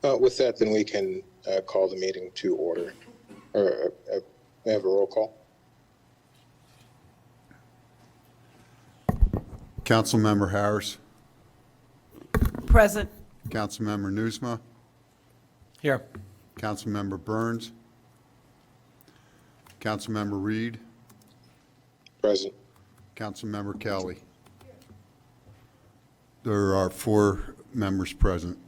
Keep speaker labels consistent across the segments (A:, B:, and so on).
A: With that, then we can call the meeting to order. Or we have a roll call.
B: Councilmember Harris,
C: Present.
B: Councilmember Newsma,
D: Here.
B: Councilmember Burns, Councilmember Reed,
A: Present.
B: Councilmember Kelly. There are 4 members present.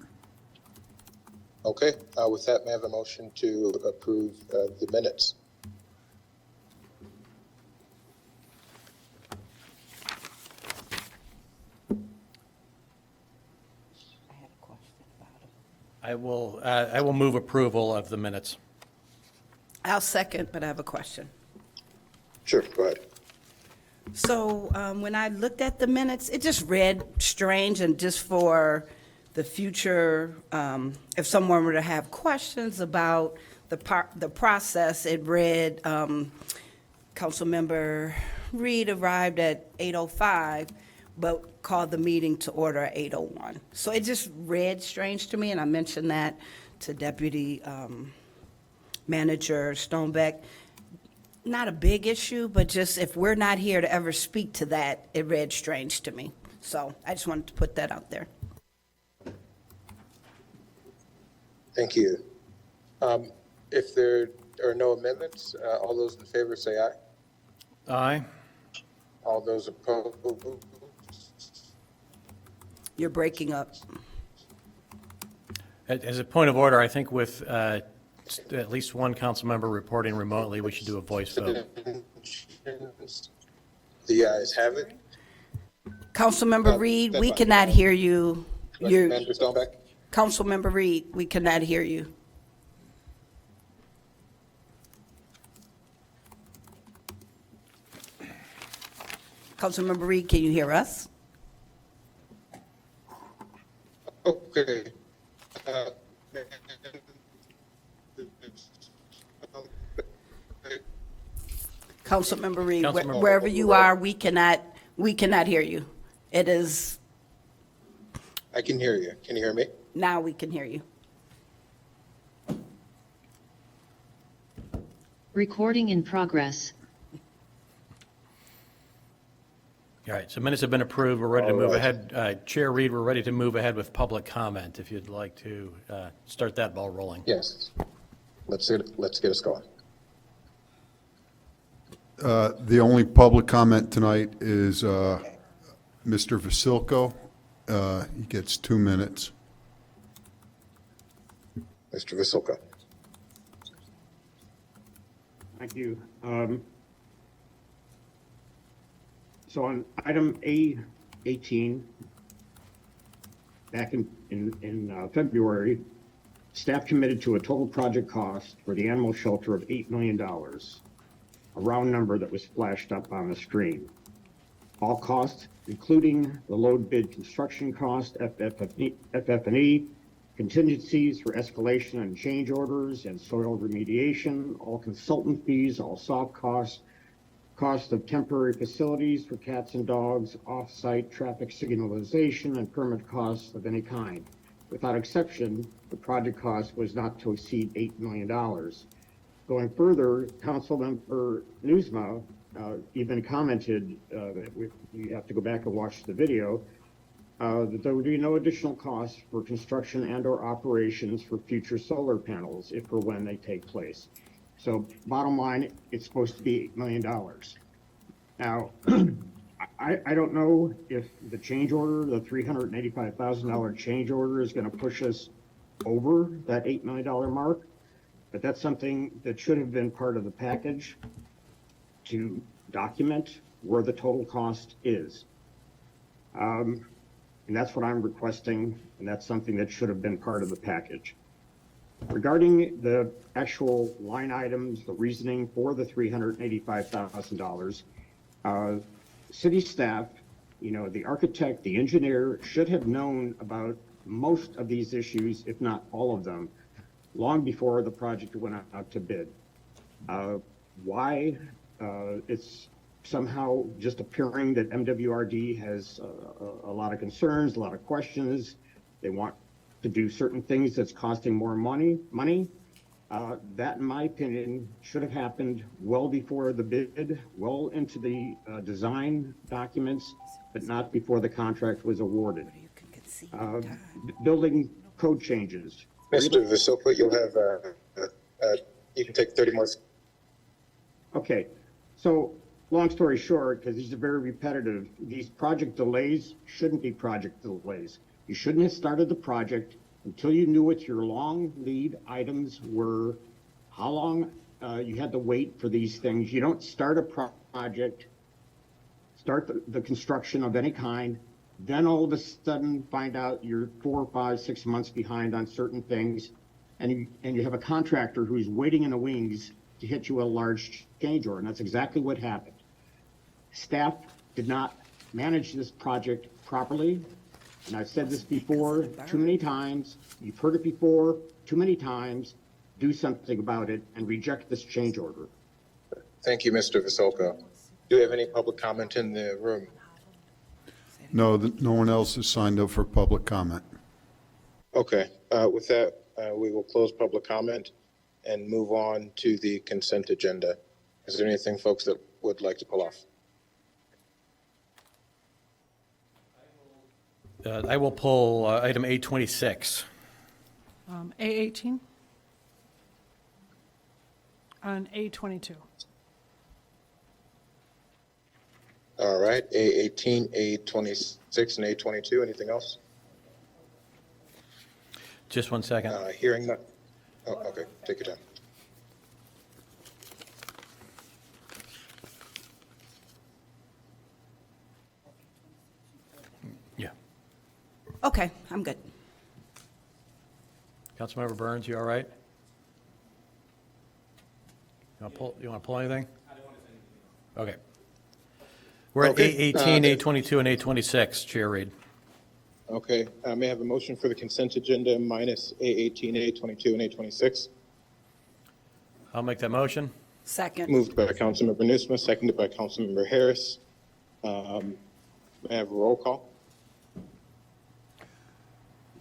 A: Okay. With that, may I have a motion to approve the minutes?
C: I had a question about it.
D: I will move approval of the minutes.
C: I'll second, but I have a question.
A: Sure, go ahead.
C: So when I looked at the minutes, it just read strange, and just for the future, if someone were to have questions about the process, it read, Councilmember Reed arrived at 8:05, but called the meeting to order at 8:01. So it just read strange to me, and I mentioned that to Deputy Manager Stonebeck. Not a big issue, but just if we're not here to ever speak to that, it read strange to me. So I just wanted to put that out there.
A: Thank you. If there are no amendments, all those in favor say aye.
D: Aye.
A: All those opposed?
C: You're breaking up.
D: As a point of order, I think with at least one council member reporting remotely, we should do a voice vote.
A: The ayes have it.
C: Councilmember Reed,
A: that's
C: we
A: fine.
C: cannot hear you.
A: Manager Stonebeck?
C: Councilmember Reed, we cannot hear you. Councilmember Reed, can you hear us?
A: Okay.
C: Councilmember Reed,
D: Councilmember-
C: wherever you are, we cannot hear you. It is,
A: I can hear you. Can you hear me?
C: now we can hear you.
E: Recording in progress.
D: All right, so minutes have been approved. We're ready to
A: All
D: move
A: right.
D: ahead. Chair Reed, we're ready to move ahead with public comment, if you'd like to start that ball rolling.
A: Yes. Let's get us going.
B: The only public comment tonight is Mr. Vasilko. He gets 2 minutes.
A: Mr. Vasilka.
F: Thank you. So on item A18, back in February, staff committed to a total project cost for the animal shelter of $8 million, a round number that was flashed up on the screen. All costs, including the load bid construction cost, FF&E, contingencies for escalation and change orders and soil remediation, all consultant fees, all soft costs, cost of temporary facilities for cats and dogs, off-site traffic signalization, and permit costs of any kind. Without exception, the project cost was not to exceed $8 million. Going further, Councilmember Newsma even commented, you have to go back and watch the video, that there would be no additional costs for construction and or operations for future solar panels if or when they take place. So bottom line, it's supposed to be $8 million. Now, I don't know if the change order, the $385,000 change order is going to push us over that $8 million mark, but that's something that should have been part of the package to document where the total cost is. And that's what I'm requesting, and that's something that should have been part of the package. Regarding the actual line items, the reasoning for the $385,000, city staff, the architect, the engineer should have known about most of these issues, if not all of them, long before the project went out to bid. Why it's somehow just appearing that MWRD has a lot of concerns, a lot of questions. They want to do certain things that's costing more money. That, in my opinion, should have happened well before the bid, well into the design documents, but not before the contract was awarded.
C: You can concede
F: Uh,
C: time.
F: Building code changes.
A: Mr. Vasilka, you'll have, you can take 30 more.
F: Okay, so long story short, because these are very repetitive, these project delays shouldn't be project delays. You shouldn't have started the project until you knew what your long lead items were, how long you had to wait for these things. You don't start a project, start the construction of any kind, then all of a sudden find out you're 4, 5, 6 months behind on certain things, and you have a contractor who's waiting in the wings to hit you a large change order, and that's exactly what happened. Staff did not manage this project properly, and I've said this before too many times. You've heard it before too many times. Do something about it and reject this change order.
A: Thank you, Mr. Vasilka. Do we have any public comment in the room?
B: No, no one else has signed up for public comment.
A: Okay, with that, we will close public comment and move on to the consent agenda. Is there anything folks that would like to pull off?
D: I will pull item A26.
G: A18 on A22.
A: All right, A18, A26, and A22. Anything else?
D: Just one second.
A: Hearing none. Oh, okay, take your time.
D: Yeah.
C: Okay, I'm good.
D: Councilmember Burns, you all right? You want to pull anything? I don't want to say anything. Okay. We're at
A: Okay,
D: A18, A22, and A26, Chair Reed.
A: Okay, may I have a motion for the consent agenda minus A18, A22, and A26?
D: I'll make that motion.
C: Second.
A: Moved by Councilmember Nusma, seconded by Councilmember Harris. May I have a roll call?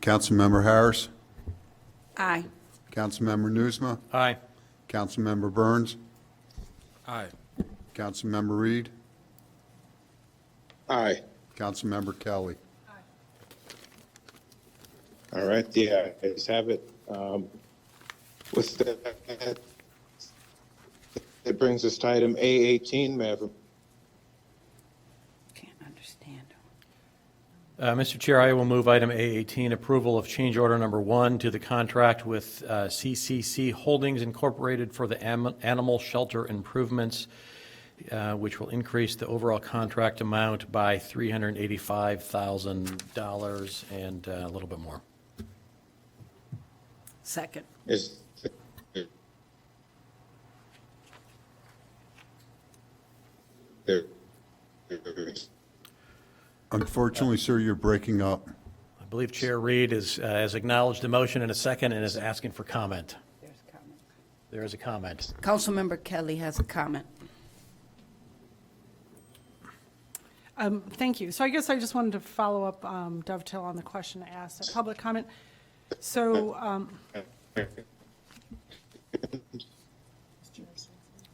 B: Councilmember Harris,
C: Aye.
B: Councilmember Nusma,
D: Aye.
B: Councilmember Burns,
H: Aye.
B: Councilmember Reed,
A: Aye.
B: Councilmember Kelly.
A: All right, the ayes have it. With that, it brings us to item A18. May I have a
C: Can't understand.
D: Mr. Chair, I will move item A18, approval of change order number 1 to the contract with CCC Holdings Incorporated for the animal shelter improvements, which will increase the overall contract amount by $385,000 and a little bit more.
C: Second.
A: is there?
B: Unfortunately, sir, you're breaking up.
D: I believe Chair Reed has acknowledged the motion in a second and is asking for comment.
C: There's a comment.
D: There is a comment.
C: Councilmember Kelly has a comment.
G: Thank you. So I guess I just wanted to follow up, dovetail on the question I asked at public comment. So,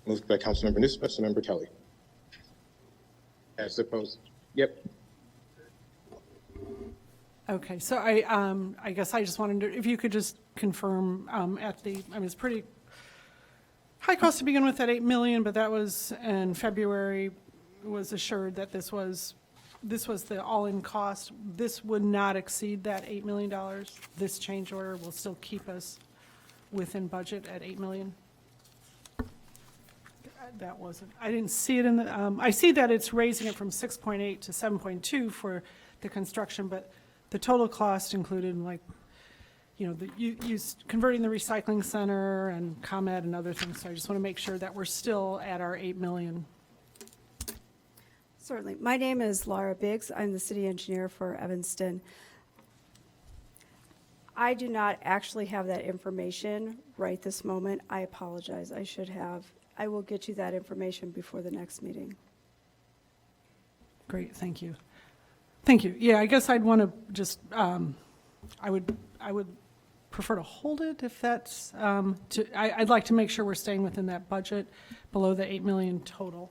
A: Moved by Councilmember Nusma, Councilmember Kelly. As opposed, yep.
G: okay, so I guess I just wanted to, if you could just confirm it's pretty high cost to begin with at 8 million, but that was in February, was assured that this was the all-in cost. This would not exceed that $8 million. This change order will still keep us within budget at 8 million. That wasn't, I didn't see it in the, I see that it's raising it from 6.8 to 7.2 for the construction, but the total cost included converting the recycling center and ComEd and other things. So I just want to make sure that we're still at our 8 million.
I: Certainly. My name is Laura Biggs. I'm the city engineer for Evanston. I do not actually have that information right this moment. I apologize. I should have. I will get you that information before the next meeting.
G: Great, thank you. Thank you. Yeah, I guess I'd want to just, I would would prefer to hold it if that's, I'd like to make sure we're staying within that budget below the 8 million total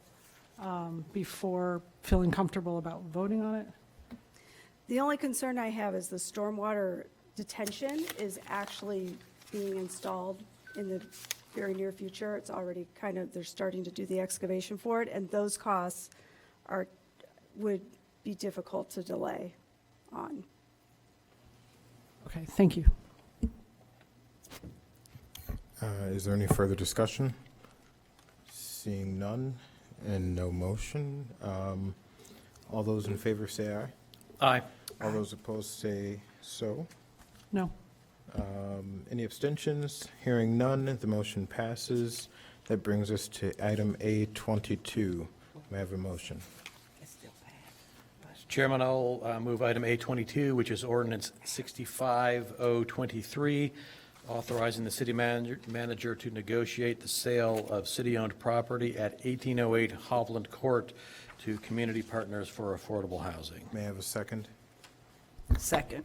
G: before feeling comfortable about voting on it.
I: The only concern I have is the stormwater detention is actually being installed in the very near future. It's already kind of, they're starting to do the excavation for it, and those costs would be difficult to delay on.
G: Okay, thank you.
A: Is there any further discussion? Seeing none and no motion, all those in favor say aye.
D: Aye.
A: All those opposed say so.
G: No.
A: Any abstentions? Hearing none, the motion passes. That brings us to item A22. May I have a motion?
D: Mr. Chairman, I'll move item A22, which is ordinance 65-023, authorizing the city manager to negotiate the sale of city-owned property at 1808 Hovland Court to community partners for affordable housing.
A: May I have a second?
C: Second.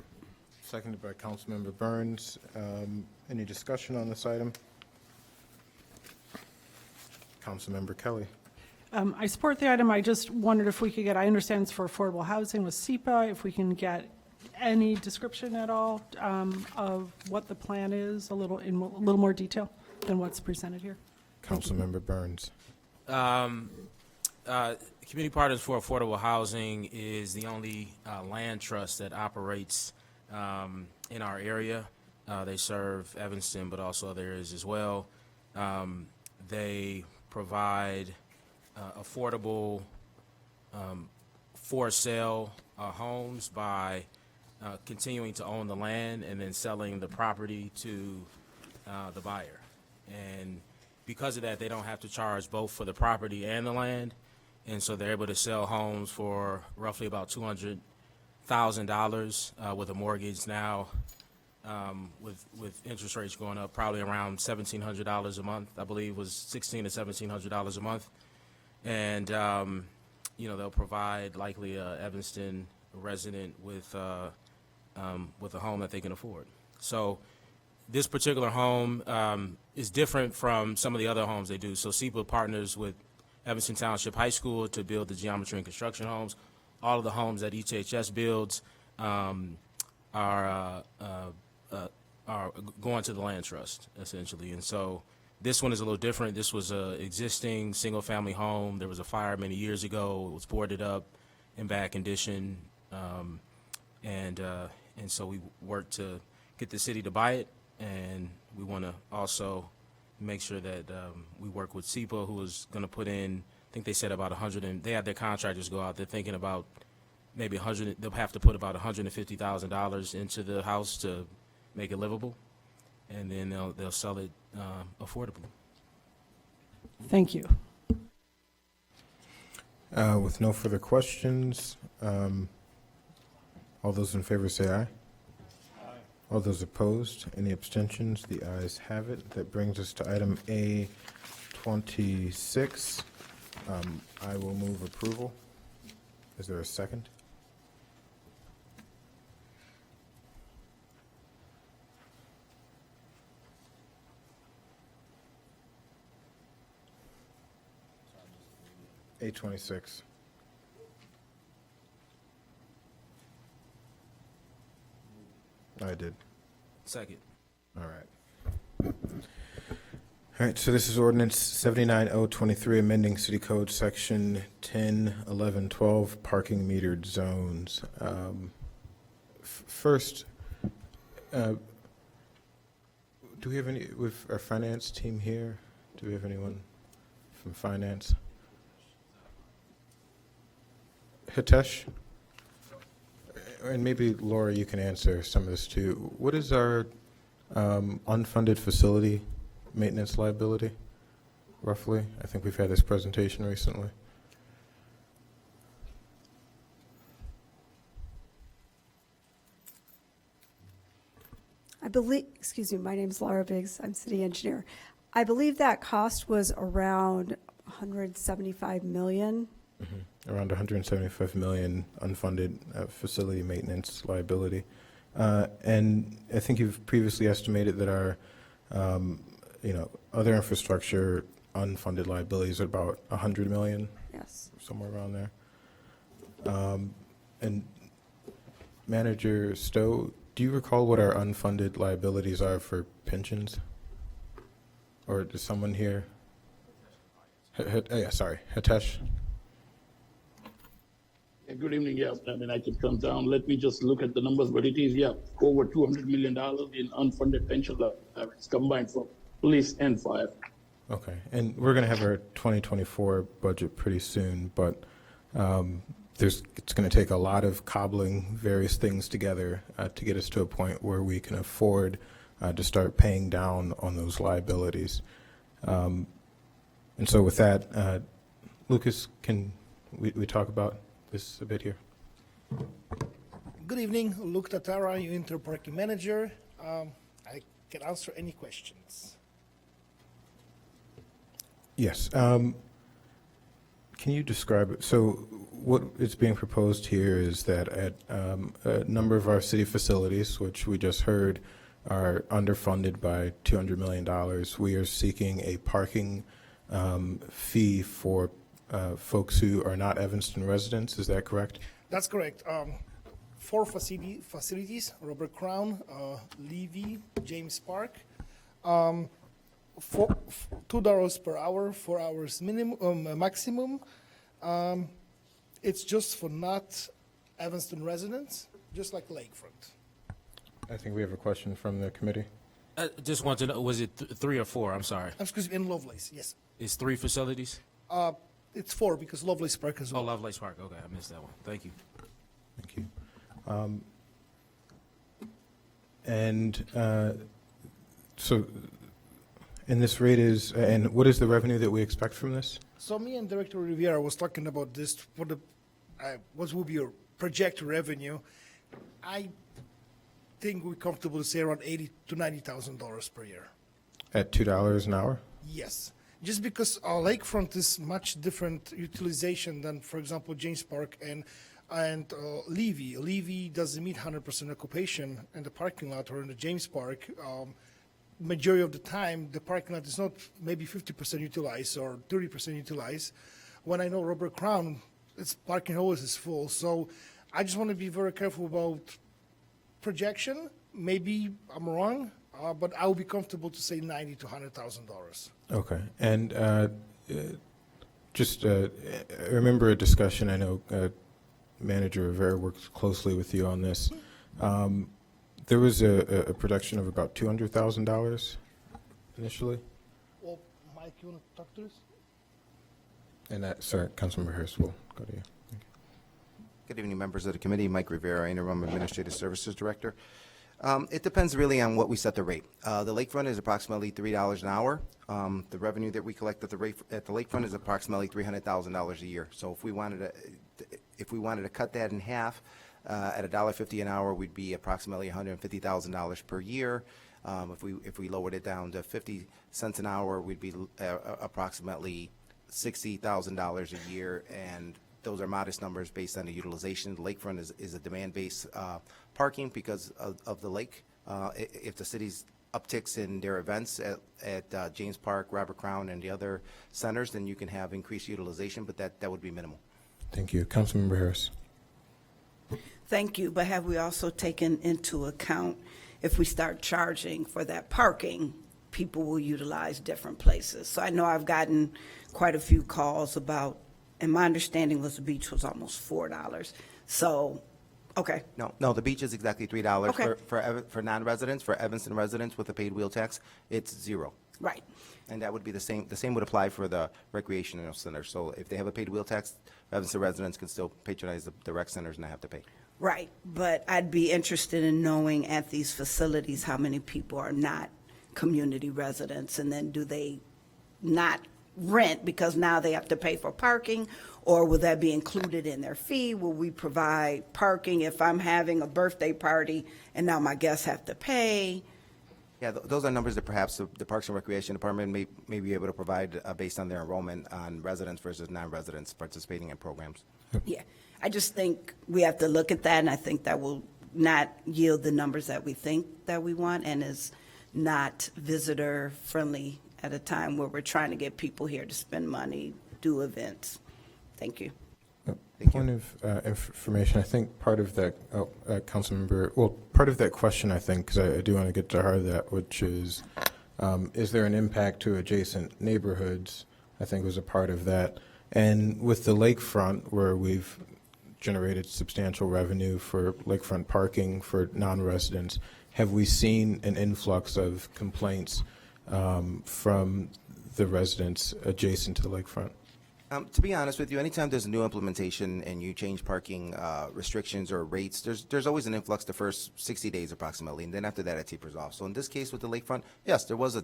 A: Seconded by Councilmember Burns. Any discussion on this item? Councilmember Kelly.
G: I support the item. I just wondered if we could get, I understand it's for affordable housing with SEPA, if we can get any description at all of what the plan is, a little more detail than what's presented here.
A: Councilmember Burns.
H: Community Partners for Affordable Housing is the only land trust that operates in our area. They serve Evanston, but also other areas as well. They provide affordable for sale homes by continuing to own the land and then selling the property to the buyer. And because of that, they don't have to charge both for the property and the land. And so they're able to sell homes for roughly about $200,000 with a mortgage now, with interest rates going up, probably around $1,700 a month. I believe was $1,600 to $1,700 a month. And they'll provide likely a Evanston resident with a home that they can afford. So this particular home is different from some of the other homes they do. So SEPA partners with Evanston Township High School to build the geometry and construction homes. All of the homes that ETHS builds are going to the land trust, essentially. And so this one is a little different. This was an existing single-family home. There was a fire many years ago. It was boarded up in bad condition. And so we worked to get the city to buy it, and we want to also make sure that we work with SEPA, who is going to put in, I think they said about 100, and they had their contractors go out. They're thinking about maybe 100, they'll have to put about $150,000 into the house to make it livable, and then they'll sell it affordably.
G: Thank you.
A: With no further questions, all those in favor say aye. All those opposed, any abstentions? The ayes have it. That brings us to item A26. I will move approval. Is there a second? A26. I did.
H: Second.
A: All right. All right, so this is ordinance 79-023, amending City Code Section 10-11-12, parking metered zones. First, do we have any, with our finance team here? Do we have anyone from finance? Hitesh? And maybe Laura, you can answer some of this too. What is our unfunded facility maintenance liability, roughly? I think we've had this presentation recently.
I: I believe, excuse me, my name's Laura Biggs. I'm city engineer. I believe that cost was around 175 million.
A: Around 175 million unfunded facility maintenance liability. And I think you've previously estimated that our, other infrastructure unfunded liabilities are about 100 million,
I: Yes.
A: somewhere around there. And Manager Stowe, do you recall what our unfunded liabilities are for pensions? Or does someone here? Sorry, Hitesh?
J: Yeah, good evening. Yeah, I mean, I could come down. Let me just look at the numbers, but it is, yeah, over $200 million in unfunded pension liabilities combined for police and fire.
A: Okay, and we're going to have our 2024 budget pretty soon, but it's going to take a lot of cobbling various things together to get us to a point where we can afford to start paying down on those liabilities. And so with that, Lucas, can we talk about this a bit here?
K: Good evening, Luke Tatara, your Interparking Manager. I can answer any questions.
A: Yes. Can you describe it? So what is being proposed here is that at a number of our city facilities, which we just heard are underfunded by $200 million, we are seeking a parking fee for folks who are not Evanston residents. Is that correct?
K: That's correct. 4 facilities, Robert Crown, Levy, James Park. $2 per hour, 4 hours minimum, maximum. It's just for not Evanston residents, just like Lakefront.
A: I think we have a question from the committee.
H: I just want to know, was it 3 or 4? I'm sorry.
K: Excuse me, in Lovelace, yes.
H: It's 3 facilities?
K: It's 4 because Lovelace Park as
H: Oh,
K: well.
H: Lovelace Park. Okay, I missed that one. Thank you.
A: Thank you. And so, and this rate is, and what is the revenue that we expect from this?
K: So me and Director Rivera was talking about this for the what will be your projected revenue. I think we're comfortable to say around $80,000 to $90,000 per year.
A: At $2 an hour?
K: Yes, just because our lakefront is much different utilization than, for example, James Park and Levy. Levy doesn't meet 100% occupation in the parking lot, or in the James Park. Majority of the time, the parking lot is not maybe 50% utilized or 30% utilized. When I know Robert Crown, its parking always is full. So I just want to be very careful about projection. Maybe I'm wrong, but I will be comfortable to say $90,000 to $100,000.
A: Okay. And just I remember a discussion, I know Manager Rivera works closely with you on this. There was a production of about $200,000 initially.
K: Well, Mike, you want to talk to us?
A: And that, sorry, Councilmember Harris, will go to you. Thank you.
L: Good evening, members of the committee. Mike Rivera, Interim Administrative Services Director. It depends really on what we set the rate. The lakefront is approximately $3 an hour. The revenue that we collect at the lakefront is approximately $300,000 a year. So if we wanted to cut that in half, at $1.50 an hour, we'd be approximately $150,000 per year. If we lowered it down to 50 cents an hour, we'd be approximately $60,000 a year, and those are modest numbers based on the utilization. The lakefront is a demand-based parking because of the lake. If the city's upticks in their events at James Park, Robert Crown, and the other centers, then you can have increased utilization, but that would be minimal.
A: Thank you. Councilmember Harris.
C: Thank you, but have we also taken into account if we start charging for that parking, people will utilize different places? So I know I've gotten quite a few calls about, and my understanding was the beach was almost $4. So, okay.
L: No, the beach is exactly $3
C: Okay.
L: for non-residents. For Evanston residents with a paid wheel tax, it's $0.
C: Right.
L: And that would be the same would apply for the recreational centers. So if they have a paid wheel tax, Evanston residents can still patronize the rec centers and not have to pay.
C: Right, but I'd be interested in knowing at these facilities how many people are not community residents, and then do they not rent because now they have to pay for parking, or will that be included in their fee? Will we provide parking if I'm having a birthday party and now my guests have to pay?
L: Yeah, those are numbers that perhaps the Parks and Recreation Department may be able to provide based on their enrollment on residents versus non-residents participating in programs.
C: Yeah, I just think we have to look at that, and I think that will not yield the numbers that we think that we want, and is not visitor-friendly at a time where we're trying to get people here to spend money, do events. Thank you.
A: Point of information, I think part of that, Councilmember, well, part of that question, I think, because I do want to get to the heart of that, which is there an impact to adjacent neighborhoods? I think was a part of that. And with the lakefront, where we've generated substantial revenue for lakefront parking for non-residents, have we seen an influx of complaints from the residents adjacent to the lakefront?
L: To be honest with you, anytime there's a new implementation and you change parking restrictions or rates, there's always an influx the first 60 days approximately, and then after that it tapers off. So in this case with the lakefront, yes, there was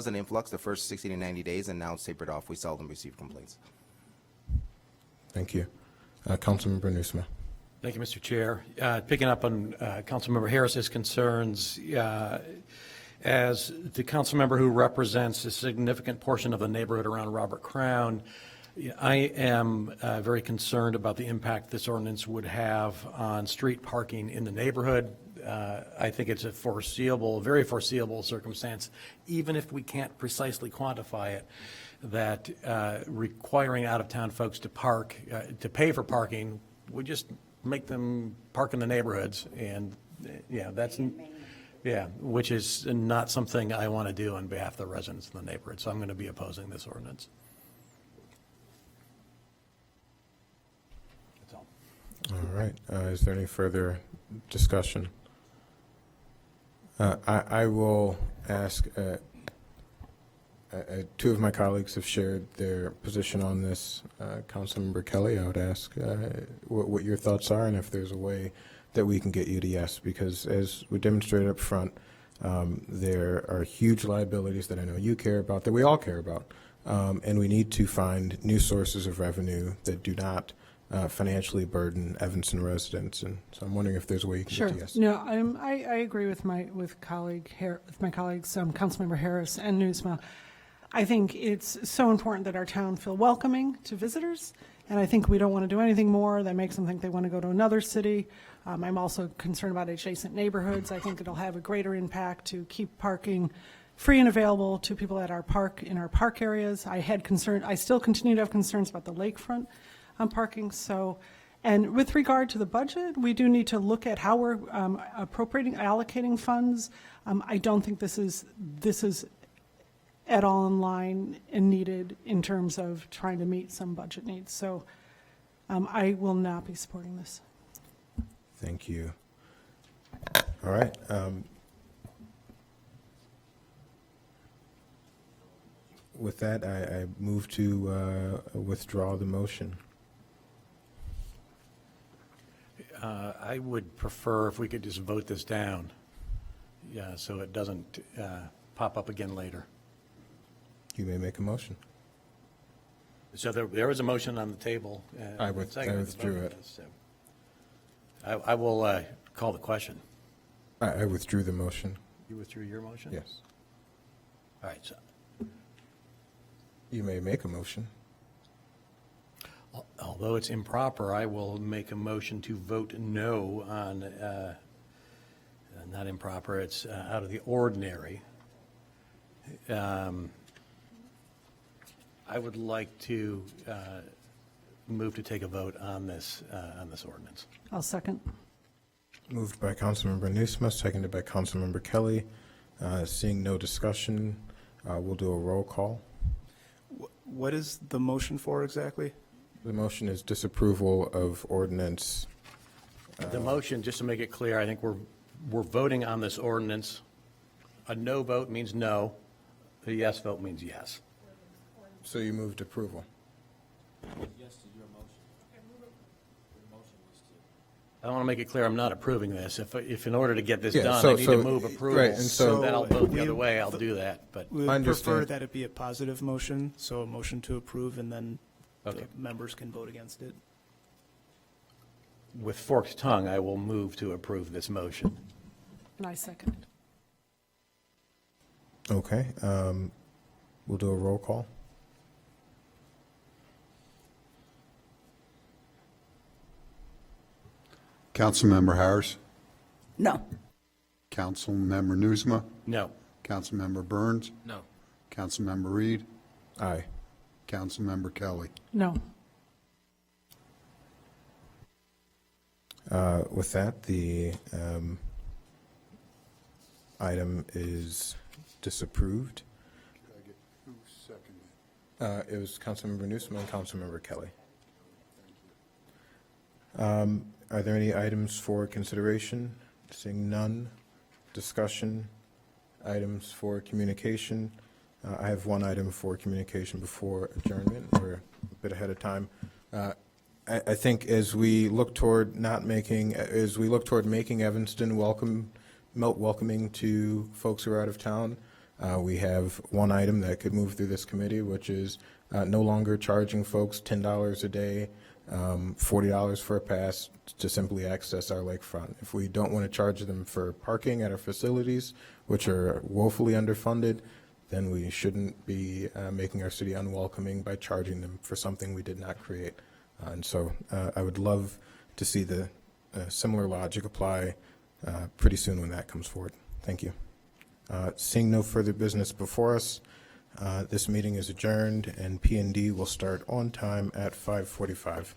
L: an influx the first 60 to 90 days, and now it's tapered off. We seldom receive complaints.
A: Thank you. Councilmember Nusma.
D: Thank you, Mr. Chair. Picking up on Councilmember Harris's concerns, as the council member who represents a significant portion of the neighborhood around Robert Crown, I am very concerned about the impact this ordinance would have on street parking in the neighborhood. I think it's a very foreseeable circumstance, even if we can't precisely quantify it, that requiring out-of-town folks to park, to pay for parking, would just make them park in the neighborhoods, and which is not something I want to do on behalf of the residents in the neighborhood. So I'm going to be opposing this ordinance. That's all.
A: All right. Is there any further discussion? I will ask. Two of my colleagues have shared their position on this. Councilmember Kelly, I would ask what your thoughts are, and if there's a way that we can get you to yes, because as we demonstrated up front, there are huge liabilities that I know you care about, that we all care about, and we need to find new sources of revenue that do not financially burden Evanston residents. And so I'm wondering if there's a way you can
G: Sure.
A: get to yes.
G: No, I agree with my colleagues, Councilmember Harris and Nusma. I think it's so important that our town feel welcoming to visitors, and I think we don't want to do anything more that makes them think they want to go to another city. I'm also concerned about adjacent neighborhoods. I think it'll have a greater impact to keep parking free and available to people at our park, in our park areas. I still continue to have concerns about the lakefront parking. So, and with regard to the budget, we do need to look at how we're allocating funds. I don't think this is at all in line and needed in terms of trying to meet some budget needs. So I will not be supporting this.
A: Thank you. All right. With that, I move to withdraw the motion.
D: I would prefer if we could just vote this down, so it doesn't pop up again later.
A: You may make a motion.
D: So there was a motion on the table.
A: I withdrew it.
D: So I will call the question.
A: I withdrew the motion.
D: You withdrew your motion?
A: Yes.
D: All right. So
A: You may make a motion.
D: although it's improper, I will make a motion to vote no on, not improper, it's out of the ordinary. I would like to move to take a vote on this ordinance.
G: I'll second.
A: Moved by Councilmember Nusma, seconded by Councilmember Kelly. Seeing no discussion, we'll do a roll call.
M: What is the motion for exactly?
A: The motion is disapproval of ordinance.
D: The motion, just to make it clear, I think we're voting on this ordinance. A no vote means no. A yes vote means yes.
A: So you moved approval.
H: Yes to your motion.
D: I want to make it clear I'm not approving this. If in order to get this
A: Yeah,
D: done,
A: so-
D: I need to
A: so-
D: move
A: right,
D: approval,
A: and so-
D: then I'll vote the
M: we-
D: other way, I'll do that, but.
M: We
A: I
M: would prefer
A: understand.
M: that it be a positive motion, so a motion to approve, and then
D: Okay.
M: the members can vote against it.
D: With forked tongue, I will move to approve this motion.
G: And I second it.
A: Okay. We'll do a roll call.
B: Councilmember Harris,
C: No.
B: Councilmember Nusma,
D: No.
B: Councilmember Burns,
H: No.
B: Councilmember Reed,
A: Aye.
B: Councilmember Kelly.
G: No.
A: With that, the item is disapproved. It was Councilmember Newsom and Councilmember Kelly. Are there any items for consideration? Seeing none. Discussion. Items for communication. I have one item for communication before adjournment. We're a bit ahead of time. I think as we look toward making Evanston welcoming to folks who are out of town, we have one item that could move through this committee, which is no longer charging folks $10 a day, $40 for a pass to simply access our lakefront. If we don't want to charge them for parking at our facilities, which are woefully underfunded, then we shouldn't be making our city unwelcoming by charging them for something we did not create. And so I would love to see the similar logic apply pretty soon when that comes forward. Thank you. Seeing no further business before us, this meeting is adjourned, and P&D will start on time at 5:45.